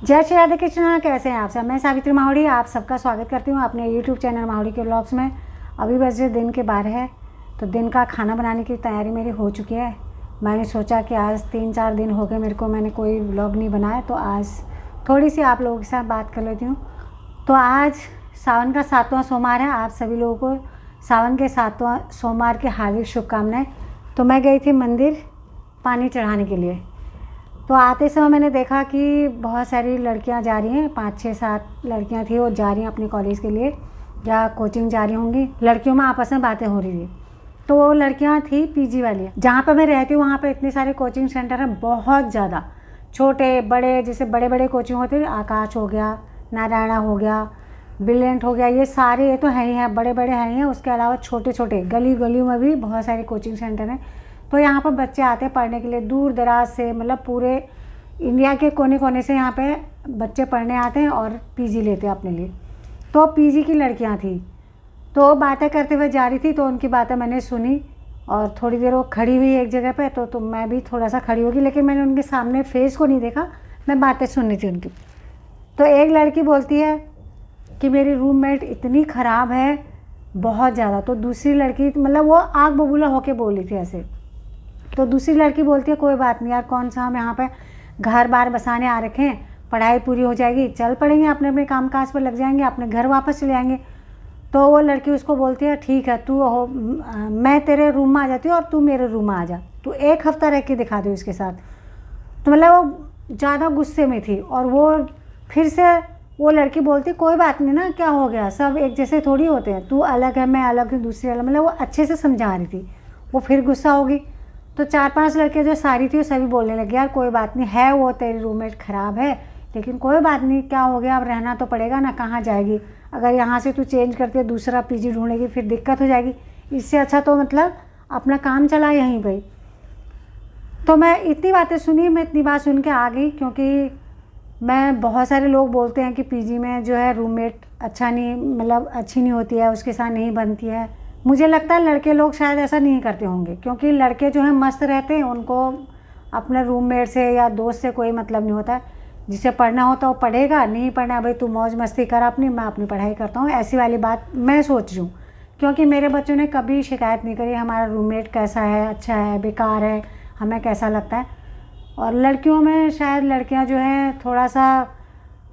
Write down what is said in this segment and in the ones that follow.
जय श्री राधे कृष्णा। कैसे हैं आप सब? मैं सावित्री माहौड़ी आप सबका स्वागत करती हूँ अपने यूट्यूब चैनल माहौड़ी के व्लॉग्स में। अभी बजे दिन के 12 है, तो दिन का खाना बनाने की तैयारी मेरी हो चुकी है। मैंने सोचा कि आज 3-4 दिन हो गए मैंने कोई व्लॉग नहीं बनाया, तो आज थोड़ी सी आप लोगों के साथ बात कर लेती हूँ। तो आज सावन का 7वां सोमवार है। आप सभी लोगों को सावन के 7वां सोमवार की हार्दिक शुभकामनाएँ। तो मैं गई थी मंदिर पानी चढ़ाने के लिए। तो आते समय मैंने देखा कि बहुत सारी लड़कियां जा रही हैं, 5-6-7 लड़कियां थी, वो जा रही हैं अपने कॉलेज के लिए या कोचिंग जा रही होंगी। लड़कियों में आपस में बातें हो रही थी। तो वो लड़कियां थी पीजी वाली। जहाँ पर मैं रहती हूँ वहाँ पर इतने सारे कोचिंग सेंटर हैं, बहुत ज़्यादा, छोटे बड़े, जैसे बड़े बड़े कोचिंग होते हैं, आकाश हो गया, नारायणा हो गया, ब्रिलियंट हो गया, ये सारे ये तो है ही हैं, बड़े बड़े हैं ही हैं। उसके अलावा छोटे छोटे गली गलियों में भी बहुत सारे कोचिंग सेंटर हैं। तो यहाँ पर बच्चे आते हैं पढ़ने के लिए, दूर दराज से, मतलब पूरे इंडिया के कोने कोने से यहाँ पे बच्चे पढ़ने आते हैं और पीजी लेते हैं अपने लिए। तो पीजी की लड़कियाँ थी, तो बातें करते हुए जा रही थी, तो उनकी बातें मैंने सुनी और थोड़ी देर वो खड़ी हुई एक जगह पे, तो मैं भी थोड़ा सा खड़ी होगी, लेकिन मैंने उनके सामने फेस को नहीं देखा, मैं बातें सुन रही थी उनकी। तो एक लड़की बोलती है कि मेरी रूममेट इतनी ख़राब है, बहुत ज़्यादा। तो दूसरी लड़की, मतलब वो आग बबूला होके बोल रही थी ऐसे। तो दूसरी लड़की बोलती है कोई बात नहीं यार, कौन सा हम यहाँ पे घर बार बसाने आ रखे हैं, पढ़ाई पूरी हो जाएगी, चल पड़ेंगे, अपने अपने काम काज पर लग जाएंगे, अपने घर वापस चले आएंगे। तो वो लड़की उसको बोलती है ठीक है, तू हो, मैं तेरे रूम में आ जाती हूँ और तू मेरे रूम में आ जा, तू 1 हफ्ता रह के दिखा दे उसके साथ। तो मतलब वो ज़्यादा गुस्से में थी और वो फिर से वो लड़की बोलती कोई बात नहीं ना, क्या हो गया, सब एक जैसे थोड़ी होते हैं, तू अलग है, मैं अलग हूँ, दूसरी अलग, मतलब वो अच्छे से समझा रही थी। वो फिर गुस्सा होगी। तो 4-5 लड़कियाँ जो सारी थी वो सभी बोलने लगी यार कोई बात नहीं है, वो तेरी रूममेट ख़राब है, लेकिन कोई बात नहीं, क्या हो गया, अब रहना तो पड़ेगा ना, कहाँ जाएगी, अगर यहाँ से तू चेंज करती है दूसरा पीजी ढूंढेगी फिर दिक्कत हो जाएगी, इससे अच्छा तो मतलब अपना काम चला यहीं पर। तो मैं इतनी बातें सुनी, मैं इतनी बात सुन के आ गई, क्योंकि मैं, बहुत सारे लोग बोलते हैं कि पीजी में जो है रूममेट अच्छा नहीं, मतलब अच्छी नहीं होती है, उसके साथ नहीं बनती है। मुझे लगता है लड़के लोग शायद ऐसा नहीं करते होंगे, क्योंकि लड़के जो हैं मस्त रहते हैं, उनको अपने रूममेट से या दोस्त से कोई मतलब नहीं होता है। जिसे पढ़ना होता है वो पढ़ेगा, नहीं पढ़ना भाई तू मौज मस्ती कर अपनी, मैं अपनी पढ़ाई करता हूँ, ऐसी वाली बात मैं सोच रही हूँ। क्योंकि मेरे बच्चों ने कभी शिकायत नहीं करी हमारा रूममेट कैसा है, अच्छा है, बेकार है, हमें कैसा लगता है। और लड़कियों में शायद लड़कियां जो हैं थोड़ा सा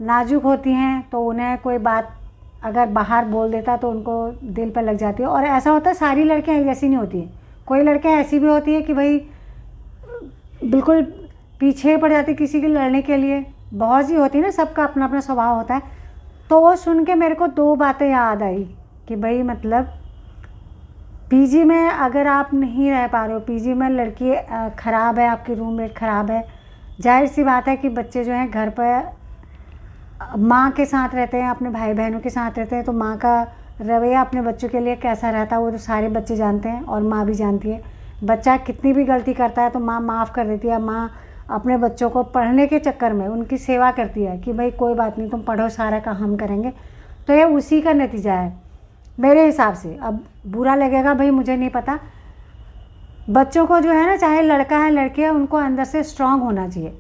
नाजुक होती हैं, तो उन्हें कोई बात अगर बाहर बोल देता तो उनको दिल पर लग जाती है। और ऐसा होता है सारी लड़कियां एक जैसी नहीं होती हैं, कोई लड़कियां ऐसी भी होती है कि भाई बिल्कुल पीछे पड़ जाती किसी के लड़ने के लिए, बहुत सी होती है ना, सबका अपना अपना स्वभाव होता है। तो वो सुन के मेरे को 2 बातें याद आई कि भाई मतलब पीजी में अगर आप नहीं रह पा रहे हो, पीजी में लड़की ख़राब है, आपकी रूममेट ख़राब है, जाहिर सी बात है कि बच्चे जो हैं घर पर माँ के साथ रहते हैं, अपने भाई बहनों के साथ रहते हैं, तो माँ का रवैया अपने बच्चों के लिए कैसा रहता है वो तो सारे बच्चे जानते हैं और माँ भी जानती है। बच्चा कितनी भी गलती करता है तो माँ माफ़ कर देती है। माँ अपने बच्चों को पढ़ने के चक्कर में उनकी सेवा करती है कि भाई कोई बात नहीं, तुम पढ़ो, सारा काम हम करेंगे। तो ये उसी का नतीजा है मेरे हिसाब से। अब बुरा लगेगा भाई, मुझे नहीं पता। बच्चों को जो है ना, चाहे लड़का है लड़की है, उनको अंदर से स्ट्रांग होना चाहिए।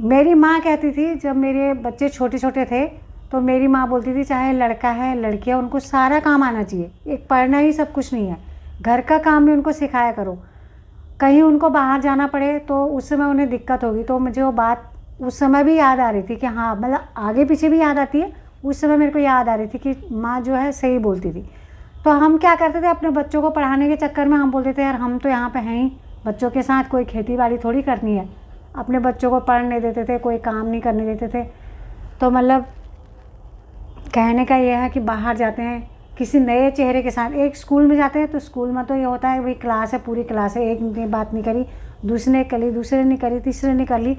मेरी माँ कहती थी जब मेरे बच्चे छोटे छोटे थे, तो मेरी माँ बोलती थी चाहे लड़का है लड़की है, उनको सारा काम आना चाहिए, एक पढ़ना ही सब कुछ नहीं है, घर का काम भी उनको सिखाया करो। कहीं उनको बाहर जाना पड़े तो उस समय उन्हें दिक्कत होगी। तो मुझे वो बात उस समय भी याद आ रही थी कि हाँ, मतलब आगे पीछे भी याद आती है, उस समय मेरे को याद आ रही थी कि माँ जो है सही बोलती थी। तो हम क्या करते थे, अपने बच्चों को पढ़ाने के चक्कर में हम बोलते थे यार हम तो यहाँ पे हैं ही, बच्चों के साथ कोई खेती बाड़ी थोड़ी करनी है, अपने बच्चों को पढ़ नहीं देते थे, कोई काम नहीं करने देते थे। तो मतलब कहने का यह है कि बाहर जाते हैं किसी नए चेहरे के साथ, एक स्कूल में जाते हैं तो स्कूल में तो ये होता है भाई क्लास है, पूरी क्लास है, एक ने बात नहीं करी, दूसरे ने कर ली, दूसरे ने करी, तीसरे ने कर ली।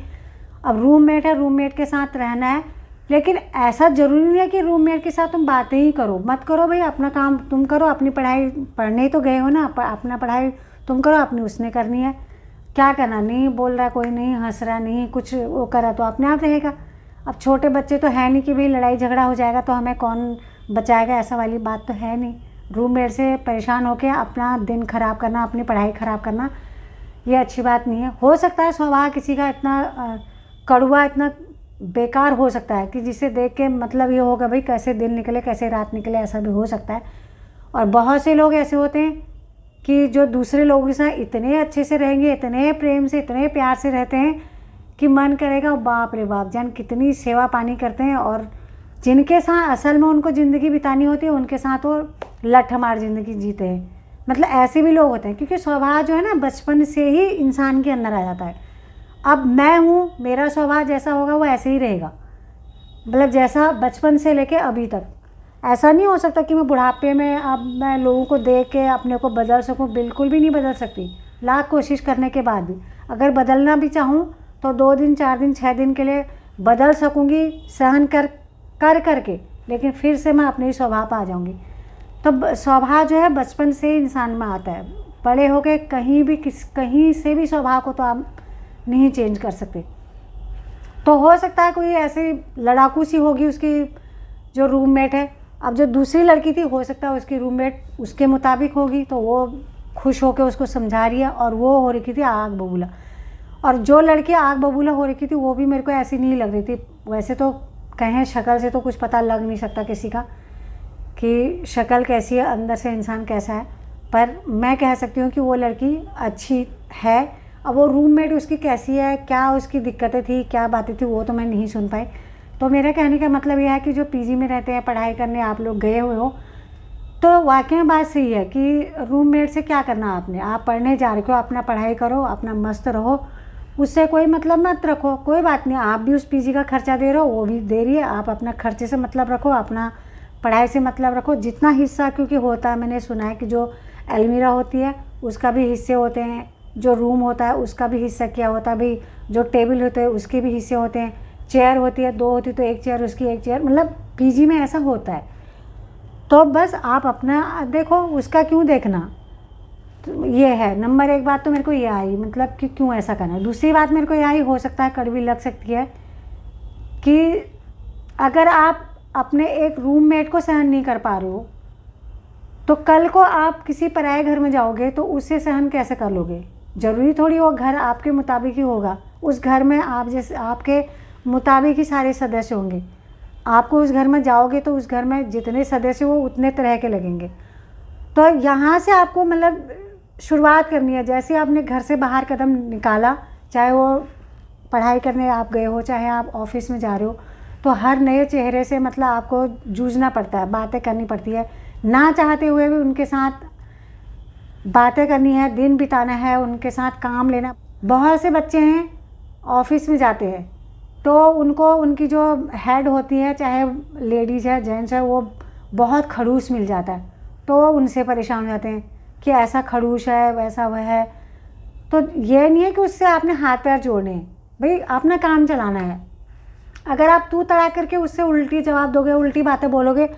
अब रूममेट है, रूममेट के साथ रहना है, लेकिन ऐसा ज़रूरी नहीं है कि रूममेट के साथ तुम बातें ही करो, मत करो भाई, अपना काम तुम करो, अपनी पढ़ाई, पढ़ने ही तो गए हो ना, अपना पढ़ाई तुम करो, अपनी उसने करनी है। क्या करना, नहीं बोल रहा कोई, नहीं हंस रहा, नहीं कुछ वो करा तो अपने आप रहेगा। अब छोटे बच्चे तो है नहीं कि भाई लड़ाई झगड़ा हो जाएगा तो हमें कौन बचाएगा, ऐसा वाली बात तो है नहीं। रूममेट से परेशान होकर अपना दिन ख़राब करना, अपनी पढ़ाई ख़राब करना, ये अच्छी बात नहीं है। हो सकता है स्वभाव किसी का इतना कड़वा, इतना बेकार हो सकता है कि जिसे देख के मतलब ये होगा भाई कैसे दिन निकले कैसे रात निकले, ऐसा भी हो सकता है। और बहुत से लोग ऐसे होते हैं कि जो दूसरे लोगों के साथ इतने अच्छे से रहेंगे, इतने प्रेम से इतने प्यार से रहते हैं कि मन करेगा बाप रे बाप जान कितनी सेवा पानी करते हैं, और जिनके साथ असल में उनको ज़िंदगी बितानी होती है उनके साथ वो लठमार ज़िंदगी जीते हैं। मतलब ऐसे भी लोग होते हैं, क्योंकि स्वभाव जो है ना बचपन से ही इंसान के अंदर आ जाता है। अब मैं हूँ, मेरा स्वभाव जैसा होगा वो ऐसे ही रहेगा, मतलब जैसा बचपन से लेके अभी तक। ऐसा नहीं हो सकता कि मैं बुढ़ापे में अब मैं लोगों को देख के अपने को बदल सकूं, बिल्कुल भी नहीं बदल सकती। लाख कोशिश करने के बाद भी अगर बदलना भी चाहूँ तो 2 दिन 4 दिन 6 दिन के लिए बदल सकूँगी, सहन कर करके, लेकिन फिर से मैं अपने ही स्वभाव पर आ जाऊँगी। तो स्वभाव जो है बचपन से ही इंसान में आता है, बड़े हो के कहीं से भी स्वभाव को तो आप नहीं चेंज कर सकते। तो हो सकता है कोई ऐसी लड़ाकू सी होगी उसकी जो रूममेट है। अब जो दूसरी लड़की थी हो सकता है उसकी रूममेट उसके मुताबिक होगी, तो वो खुश होकर उसको समझा रही है, और वो हो रही थी आग बबूला। और जो लड़की आग बबूला हो रही थी वो भी मेरे को ऐसी नहीं लग रही थी। वैसे तो कहें शक्ल से तो कुछ पता लग नहीं सकता किसी का कि शक्ल कैसी है, अंदर से इंसान कैसा है, पर मैं कह सकती हूँ कि वो लड़की अच्छी है। अब वो रूममेट उसकी कैसी है, क्या उसकी दिक्कतें थी, क्या बातें थी, वो तो मैं नहीं सुन पाई। तो मेरा कहने का मतलब यह है कि जो पीजी में रहते हैं, पढ़ाई करने आप लोग गए हुए हो, तो वाकई में बात सही है कि रूममेट से क्या करना आपने, आप पढ़ने जा रहे हो, अपना पढ़ाई करो, अपना मस्त रहो, उससे कोई मतलब मत रखो। कोई बात नहीं, आप भी उस पीजी का खर्चा दे रहे हो, वो भी दे रही है, आप अपना खर्चे से मतलब रखो, अपना पढ़ाई से मतलब रखो। जितना हिस्सा क्योंकि होता है, मैंने सुना है कि जो अलमीरा होती है उसका भी हिस्से होते हैं, जो रूम होता है उसका भी हिस्सा क्या होता है भाई, जो टेबल होते हैं उसके भी हिस्से होते हैं, चेयर होती है 2 होती तो 1 चेयर उसकी 1 चेयर, मतलब पीजी में ऐसा होता है। तो बस आप अपना देखो, उसका क्यों देखना। तो ये है नंबर 1 बात तो मेरे को ये आई, मतलब कि क्यों ऐसा करना है। दूसरी बात मेरे को ये आई, हो सकता है कड़वी लग सकती है, कि अगर आप अपने एक रूममेट को सहन नहीं कर पा रहे हो तो कल को आप किसी पराए घर में जाओगे तो उससे सहन कैसे कर लोगे। ज़रूरी थोड़ी वो घर आपके मुताबिक ही होगा, उस घर में आप जैसे आपके मुताबिक ही सारे सदस्य होंगे। आपको उस घर में जाओगे तो उस घर में जितने सदस्य हो उतने तरह के लगेंगे। तो यहाँ से आपको मतलब शुरुआत करनी है। जैसे आपने घर से बाहर कदम निकाला, चाहे वो पढ़ाई करने आप गए हो, चाहे आप ऑफिस में जा रहे हो, तो हर नए चेहरे से मतलब आपको जूझना पड़ता है, बातें करनी पड़ती है, ना चाहते हुए भी उनके साथ बातें करनी है, दिन बिताना है, उनके साथ काम लेना। बहुत से बच्चे हैं ऑफिस में जाते हैं तो उनको उनकी जो हेड होती है, चाहे लेडीज़ है जेंट्स है, वो बहुत खड़ूस मिल जाता है, तो उनसे परेशान हो जाते हैं कि ऐसा खड़ूस है, वैसा वह है। तो ये नहीं है कि उससे आपने हाथ पैर जोड़ने हैं, भाई अपना काम चलाना है। अगर आप तू तड़ा करके उससे उल्टी जवाब दोगे, उल्टी बातें बोलोगे,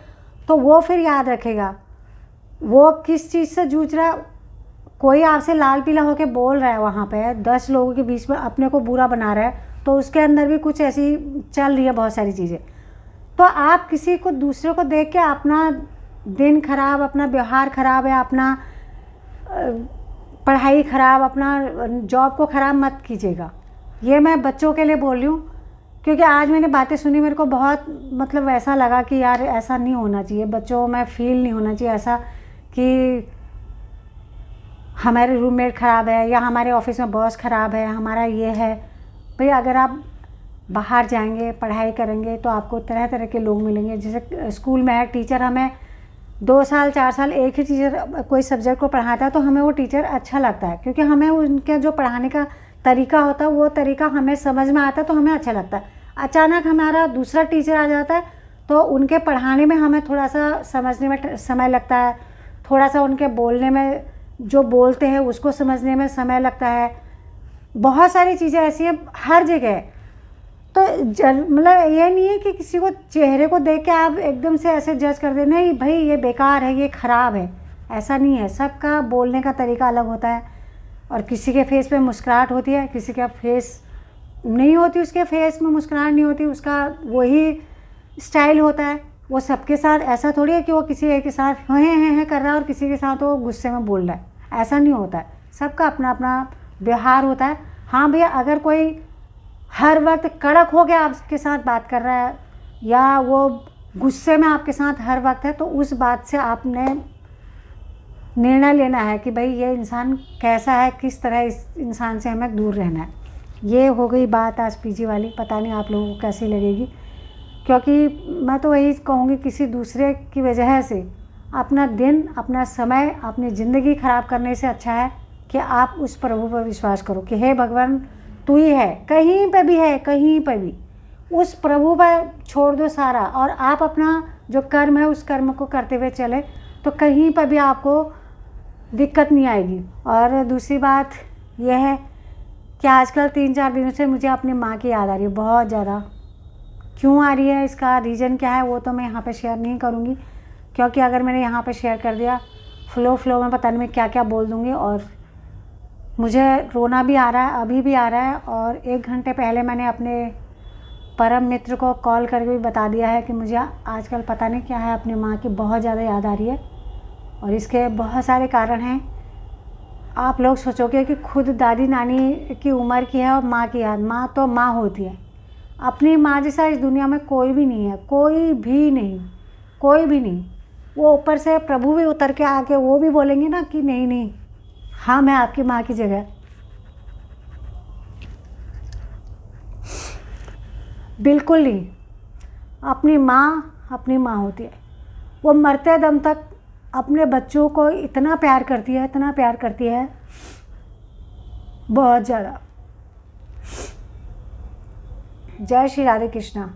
तो वो फिर याद रखेगा वो किस चीज़ से जूझ रहा है। कोई आपसे लाल पीला होकर बोल रहा है वहाँ पे 10 लोगों के बीच में अपने को बुरा बना रहा है, तो उसके अंदर भी कुछ ऐसी चल रही है बहुत सारी चीज़ें। तो आप किसी को दूसरे को देख के अपना दिन खराब, अपना व्यवहार खराब है, अपना पढ़ाई खराब, अपना जॉब को ख़राब मत कीजिएगा। ये मैं बच्चों के लिए बोल रही हूँ, क्योंकि आज मैंने बातें सुनी, मेरे को बहुत मतलब ऐसा लगा कि यार ऐसा नहीं होना चाहिए, बच्चों में फील नहीं होना चाहिए ऐसा कि हमारे रूममेट ख़राब है या हमारे ऑफिस में बॉस ख़राब है, हमारा ये है। भाई अगर आप बाहर जाएंगे, पढ़ाई करेंगे, तो आपको तरह तरह के लोग मिलेंगे। जैसे स्कूल में है, टीचर हमें 2 साल 4 साल एक ही टीचर कोई सब्जेक्ट को पढ़ाता है तो हमें वो टीचर अच्छा लगता है, क्योंकि हमें उनका जो पढ़ाने का तरीका होता है वो तरीका हमें समझ में आता है, तो हमें अच्छा लगता है। अचानक हमारा दूसरा टीचर आ जाता है तो उनके पढ़ाने में हमें थोड़ा सा समझने में समय लगता है, थोड़ा सा उनके बोलने में, जो बोलते हैं उसको समझने में समय लगता है। बहुत सारी चीज़ें ऐसी हैं हर जगह। तो मतलब ये नहीं है कि किसी को चेहरे को देख के आप एकदम से ऐसे जज कर दें, नहीं भाई ये बेकार है, ये ख़राब है, ऐसा नहीं है। सबका बोलने का तरीका अलग होता है, और किसी के फेस पे मुस्कुराहट होती है, किसी का फेस नहीं होती, उसके फेस में मुस्कुराहट नहीं होती, उसका वही स्टाइल होता है। वो सबके साथ ऐसा थोड़ी है कि वो किसी एक के साथ हैं कर रहा है और किसी के साथ वो गुस्से में बोल रहा है, ऐसा नहीं होता है। सबका अपना अपना व्यवहार होता है। हाँ भैया, अगर कोई हर वक्त कड़क हो गया आपके साथ बात कर रहा है या वो गुस्से में आपके साथ हर वक्त है, तो उस बात से आपने निर्णय लेना है कि भाई ये इंसान कैसा है, किस तरह इस इंसान से हमें दूर रहना है। ये हो गई बात आज पीजी वाली। पता नहीं आप लोगों को कैसी लगेगी, क्योंकि मैं तो वही कहूँगी किसी दूसरे की वजह से अपना दिन, अपना समय, अपनी ज़िंदगी ख़राब करने से अच्छा है कि आप उस प्रभु पर विश्वास करो कि हे भगवान तू ही है, कहीं पे भी है, कहीं पे भी उस प्रभु पर छोड़ दो सारा, और आप अपना जो कर्म है उस कर्म को करते हुए चले, तो कहीं पर भी आपको दिक्कत नहीं आएगी। और दूसरी बात यह है कि आजकल 3-4 दिनों से मुझे अपनी माँ की याद आ रही है, बहुत ज़्यादा। क्यों आ रही है, इसका रीज़न क्या है, वो तो मैं यहाँ पे शेयर नहीं करूँगी, क्योंकि अगर मैंने यहाँ पे शेयर कर दिया फ्लो में पता नहीं मैं क्या क्या बोल दूँगी, और मुझे रोना भी आ रहा है, अभी भी आ रहा है। और 1 घंटे पहले मैंने अपने परम मित्र को कॉल करके भी बता दिया है कि मुझे आजकल पता नहीं क्या है, अपनी माँ की बहुत ज़्यादा याद आ रही है, और इसके बहुत सारे कारण हैं। आप लोग सोचोगे कि खुद दादी नानी की उम्र की है और माँ की याद, माँ तो माँ होती है। अपनी माँ जैसा इस दुनिया में कोई भी नहीं है, कोई भी नहीं, कोई भी नहीं। वो ऊपर से प्रभु भी उतर के आके वो भी बोलेंगे ना कि नहीं नहीं, हाँ मैं आपकी माँ की जगह। बिल्कुल नहीं, अपनी माँ होती है। वो मरते दम तक अपने बच्चों को इतना प्यार करती है, इतना प्यार करती है, बहुत ज़्यादा। जय श्री राधे कृष्णा।